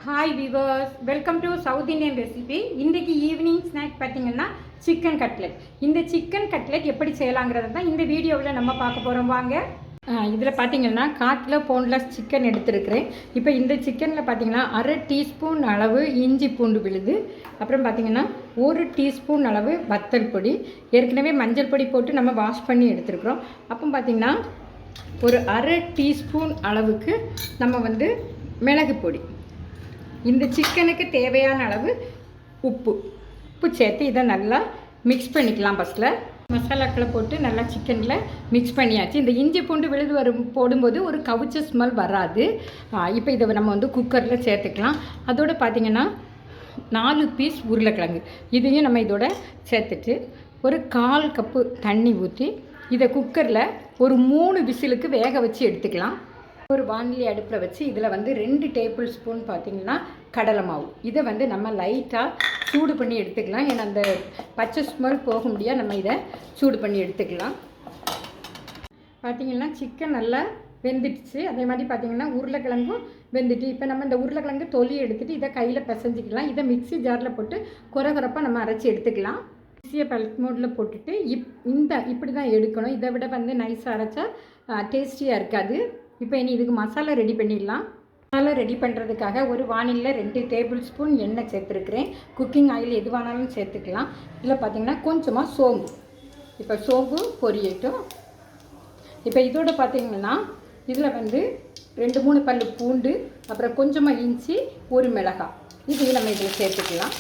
Hi viewers, welcome to south Indian recipe. இன்றைக்கி evening snack பார்த்திங்கன்னா chicken cutlet. இந்த chicken cutlet எப்படி செய்யலாங்கிறத தான் இந்த வீடியோவில் நம்ம பார்க்க போகிறோம். வாங்க. இதில் பார்த்திங்கன்னா 1/4 கிலோ போன்லெஸ் சிக்கன் எடுத்துருக்கிறேன். இப்போ இந்த சிக்கனில் பார்த்திங்கன்னா 1/2 டீஸ்பூன் அளவு இஞ்சி பூண்டு விழுது, அப்புறம் பார்த்திங்கன்னா 1 டீஸ்பூன் அளவு வத்தல் பொடி, ஏற்கனவே மஞ்சள் பொடி போட்டு நம்ம வாஷ் பண்ணி எடுத்துருக்குறோம். அப்போ பார்த்திங்கன்னா ஒரு 1/2 டீஸ்பூன் அளவுக்கு நம்ம மிளகு பொடி, இந்த சிக்கனுக்கு தேவையான அளவு உப்பு சேர்த்து இதை நல்லா மிக்ஸ் பண்ணிக்கலாம். ஃபஸ்ட்டில் மசாலாக்களை போட்டு நல்லா சிக்கனில் மிக்ஸ் பண்ணியாச்சு. இந்த இஞ்சி பூண்டு விழுது போடும்போது ஒரு கவுச்ச ஸ்மெல் வராது. இப்போ இதை நம்ம குக்கரில் சேர்த்துக்கலாம். அதோடு பார்த்திங்கன்னா 4 பீஸ் உருளைக்கிழங்கு இதையும் நம்ம இதோட சேர்த்துட்டு ஒரு 1/4 கப்பு தண்ணி ஊற்றி இதை குக்கரில் ஒரு 3 விசிலுக்கு வேக வச்சு எடுத்துக்கலாம். ஒரு வானிலை அடுப்பில் வச்சு இதில் 2 டேபிள் ஸ்பூன் பார்த்திங்கன்னா கடலை மாவு, இதை நம்ம லைட்டாக சூடு பண்ணி எடுத்துக்கலாம். ஏன்னா அந்த பச்சை ஸ்மெல் போக முடியாது, நம்ம இதை சூடு பண்ணி எடுத்துக்கலாம். பார்த்திங்கன்னா சிக்கன் நல்லா வெந்துடுச்சு. அதே மாதிரி பார்த்திங்கன்னா உருளைக்கிழங்கும் வெந்துட்டு. இப்போ நம்ம இந்த உருளைக்கிழங்கு தொலி எடுத்துகிட்டு இதை கையில் பிசைஞ்சிக்கலாம். இதை மிக்ஸி ஜாரில் போட்டு குறகுறப்பாக நம்ம அரைச்சி எடுத்துக்கலாம். மிக்ஸியை பல்க் மோடில் போட்டுட்டு இப்படி தான் எடுக்கணும். இதை விட நைஸாக அரைச்சா டேஸ்டியாக இருக்காது. இப்போ இனி இதுக்கு மசாலா ரெடி பண்ணிடலாம். மசாலா ரெடி பண்ணுறதுக்காக ஒரு வானிலையில் 2 டேபிள் ஸ்பூன் எண்ணெய் சேர்த்துருக்குறேன். குக்கிங் ஆயில் எதுவானாலும் சேர்த்துக்கலாம். இதில் பார்த்திங்கன்னா கொஞ்சமாக சோம்பு, இப்போ சோம்பு பொரியட்டும். இப்போ இதோட பார்த்திங்கன்னா இதில் 2-3 பல் பூண்டு, அப்புறம் கொஞ்சமாக இஞ்சி, ஒரு மிளகாய், இதையும் நம்ம இதில் சேர்த்துக்கலாம்.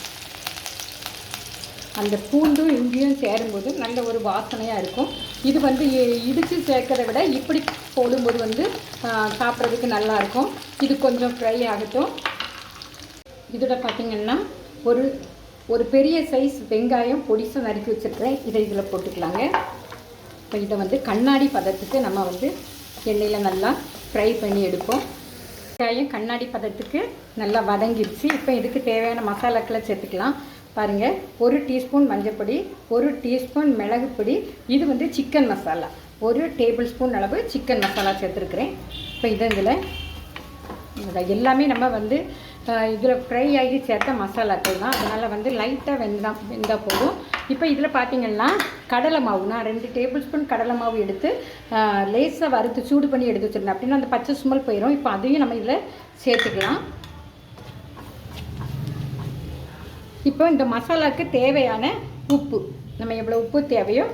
அந்த பூண்டும் இஞ்சியும் சேரும்போது நல்ல ஒரு வாசனையாக இருக்கும். இது இடித்து சேர்க்கறத விட இப்படி போடும்போது சாப்பிட்றதுக்கு நல்லாயிருக்கும். இது கொஞ்சம் ஃப்ரை ஆகட்டும். இதோட பார்த்திங்கன்னா ஒரு பெரிய சைஸ் வெங்காயம் பொடிசாக நறுக்கி வச்சுருக்கிறேன். இதை இதில் போட்டுக்கலாங்க. இப்போ இதை கண்ணாடி பதத்துக்கு நம்ம எண்ணெயில் நல்லா ஃப்ரை பண்ணி எடுப்போம். வெங்காயம் கண்ணாடி பதத்துக்கு நல்லா வதங்கிடுச்சு. இப்போ இதுக்கு தேவையான மசாலாக்களை சேர்த்துக்கலாம். பாருங்கள், 1 டீஸ்பூன் மஞ்சள் பொடி, 1 டீஸ்பூன் மிளகு பொடி, இது சிக்கன் மசாலா, 1 டேபிள் ஸ்பூன் அளவு சிக்கன் மசாலா சேர்த்துருக்குறேன். இப்போ இதில் எல்லாமே நம்ம இதில் ஃப்ரை ஆகி சேர்த்த மசாலாக்கள் தான். அதனால் லைட்டாக வெந்தால் போதும். இப்போ இதில் பார்த்திங்கன்னா கடலை மாவு, நான் 2 டேபிள் ஸ்பூன் கடலை மாவு எடுத்து லேசாக வறுத்து சூடு பண்ணி எடுத்து வச்சுருந்தேன். அப்படின்னா அந்த பச்சை ஸ்மெல் போயிடும். இப்போ அதையும் நம்ம இதில் சேர்த்துக்கலாம். இப்போ இந்த மசாலாவுக்கு தேவையான உப்பு, நம்ம எவ்வளோ உப்பு தேவையோ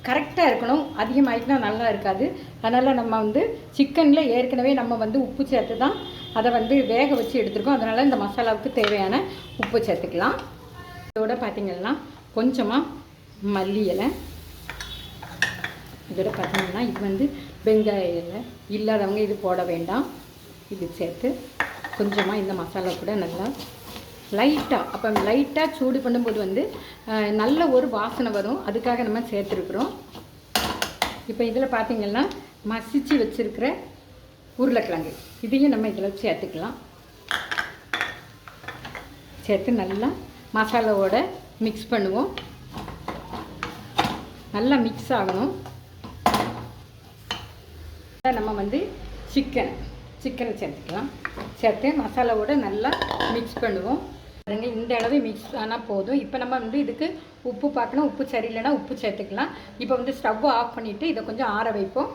கரெக்டாக இருக்கணும். அதிகமாகிட்டுனா நல்லா இருக்காது. அதனால் நம்ம சிக்கனில் ஏற்கனவே நம்ம உப்பு சேர்த்து தான் அதை வேக வச்சு எடுத்துருக்கோம். அதனால் இந்த மசாலாவுக்கு தேவையான உப்பு சேர்த்துக்கலாம். இதோட பார்த்திங்கன்னா கொஞ்சமாக மல்லி இலை, இதோட பார்த்திங்கன்னா இது வெங்காய இலை இல்லாதவங்க இது போட வேண்டாம். இது சேர்த்து கொஞ்சமாக இந்த மசாலா கூட நல்லா லைட்டாக சூடு பண்ணும்போது நல்ல ஒரு வாசனை வரும். அதுக்காக நம்ம சேர்த்துருக்குறோம். இப்போ இதில் பார்த்திங்கன்னா மசிச்சு வச்சுருக்கிற உருளைக்கிழங்கு இதையும் நம்ம இதில் சேர்த்துக்கலாம். சேர்த்து நல்லா மசாலாவோட மிக்ஸ் பண்ணுவோம். நல்லா மிக்ஸ் ஆகணும். நம்ம சிக்கனை சேர்த்துக்கலாம். சேர்த்து மசாலாவோட நல்லா மிக்ஸ் பண்ணுவோம். பாருங்க, இந்த அளவு மிக்ஸ் ஆனால் போதும். இப்போ நம்ம இதுக்கு உப்பு பார்க்கணும். உப்பு சரியில்லைன்னா உப்பு சேர்த்துக்கலாம். இப்போ ஸ்டவ்வை ஆஃப் பண்ணிவிட்டு இதை கொஞ்சம் ஆற வைப்போம்.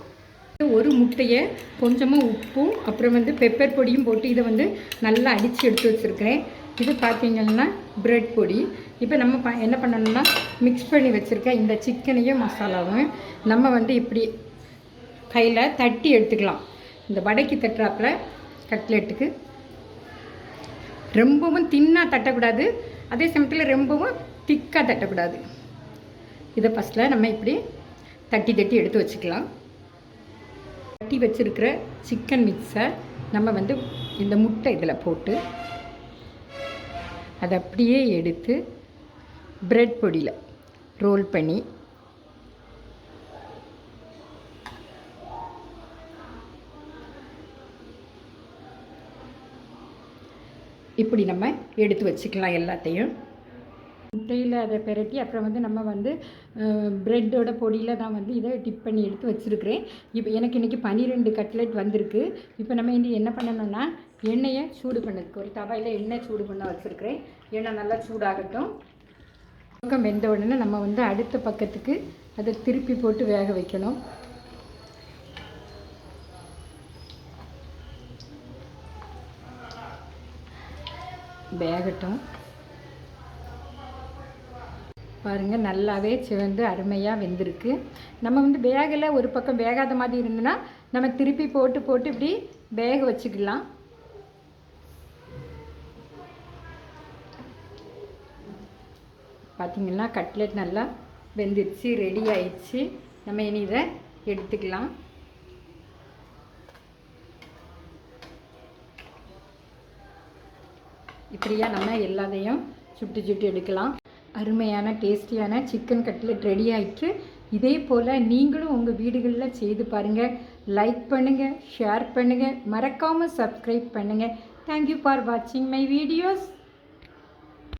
ஒரு முட்டையை கொஞ்சமாக உப்பும் அப்புறம் பெப்பர் பொடியும் போட்டு இதை நல்லா அடித்து எடுத்து வச்சுருக்கிறேன். இது பார்த்திங்கன்னா ப்ரெட் பொடி. இப்போ நம்ம என்ன பண்ணணும்னா மிக்ஸ் பண்ணி வச்சுருக்கேன் இந்த சிக்கனையும் மசாலாவும் நம்ம இப்படி கையில் தட்டி எடுத்துக்கலாம். இந்த வடைக்கு தட்டுறாப்பில் கட்லெட்டுக்கு ரொம்பவும் தின்னாக தட்டக்கூடாது, அதே சமயத்தில் ரொம்பவும் திக்காக தட்டக்கூடாது. இதை ஃபஸ்ட்டில் நம்ம இப்படி தட்டி எடுத்து வச்சுக்கலாம். தட்டி வச்சுருக்கிற சிக்கன் மிக்ஸை நம்ம இந்த முட்டை இதில் போட்டு அதை அப்படியே எடுத்து ப்ரெட் பொடியில் ரோல் பண்ணி இப்படி நம்ம எடுத்து வச்சுக்கலாம். எல்லாத்தையும் முட்டையில் அதை பெரட்டி அப்புறம் நம்ம ப்ரெட்டோட பொடியில் தான் இதை டிப் பண்ணி எடுத்து வச்சுருக்கிறேன். இப்போ எனக்கு இன்றைக்கி 12 கட்லெட் வந்திருக்கு. இப்போ நம்ம என்ன பண்ணணும்னா எண்ணெயை சூடு பண்ணதுக்கு ஒரு தவாயில் எண்ணெய் சூடு பண்ண வச்சுருக்கிறேன். எண்ணெய் நல்லா சூடாகட்டும். பக்கம் வெந்த உடனே நம்ம வந்து அடுத்த பக்கத்துக்கு அதை திருப்பி போட்டு வேக வைக்கணும். வேகட்டும். பாருங்கள், நல்லாவே சிவந்து அருமையாக வெந்திருக்கு. நம்ம வந்து வேகலை, ஒரு பக்கம் வேகாத மாதிரி இருந்ததுன்னா நம்ம திருப்பி போட்டு இப்படி வேக வச்சுக்கலாம். பார்த்திங்கன்னா கட்லெட் நல்லா வெந்துருச்சு, ரெடி ஆயிடுச்சு. நம்ம இனி இதை எடுத்துக்கலாம். இப்படியா நம்ம எல்லாத்தையும் சுட்டு எடுக்கலாம். அருமையான டேஸ்டியான சிக்கன் கட்லெட் ரெடி ஆயிடுச்சு. இதே போல் நீங்களும் உங்கள் வீடுகளில் செய்து பாருங்கள். லைக் பண்ணுங்கள், ஷேர் பண்ணுங்கள், மறக்காமல் சப்ஸ்கிரைப் பண்ணுங்கள். தேங்க்யூ ஃபார் வாட்சிங் மை வீடியோஸ்.